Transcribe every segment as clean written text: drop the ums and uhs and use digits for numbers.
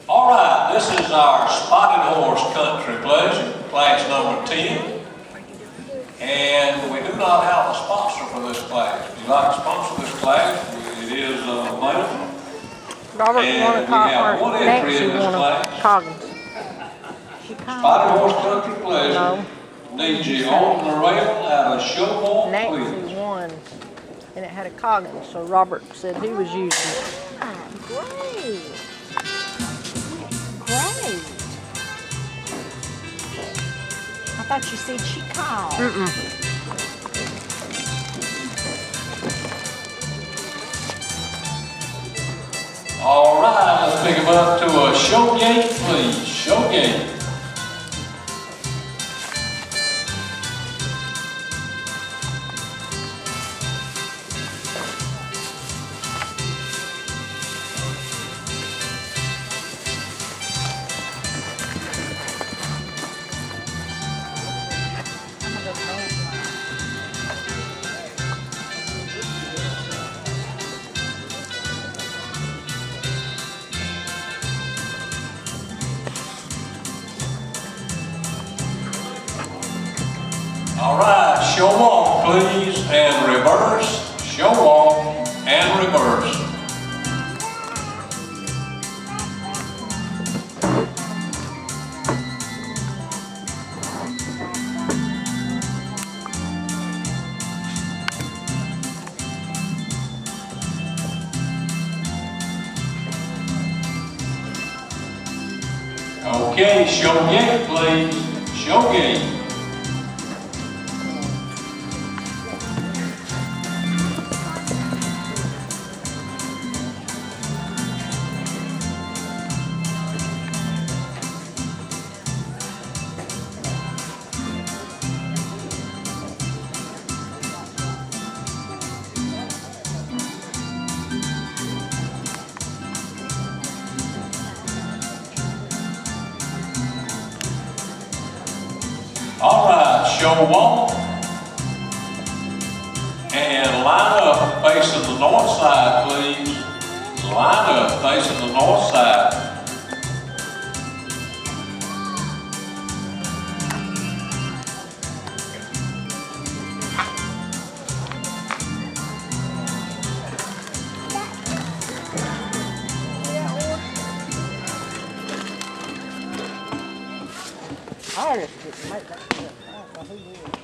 All right, this is our Spotted Horse Country Pleasure, class number 10. And we do not have a sponsor for this class. If you'd like to sponsor this class, it is available. Robert And we have one entry in this class. Coggins. Spotted Horse Country Pleasure No. needs you on the rail at a show more, Nancy please. won, and it had a Coggins, so Robert said he was using it. Great. Great. I thought you said she called. All right, let's pick him up to a show gate, please. Show gate. I'm gonna go dance. All right, show walk, please, and reverse. Show walk and reverse. Okay, show gate, please. Show gate. All right, show walk and line up facing the north side, please. Line up facing the north side. I just didn't make that shit. I don't know who did.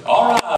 All right.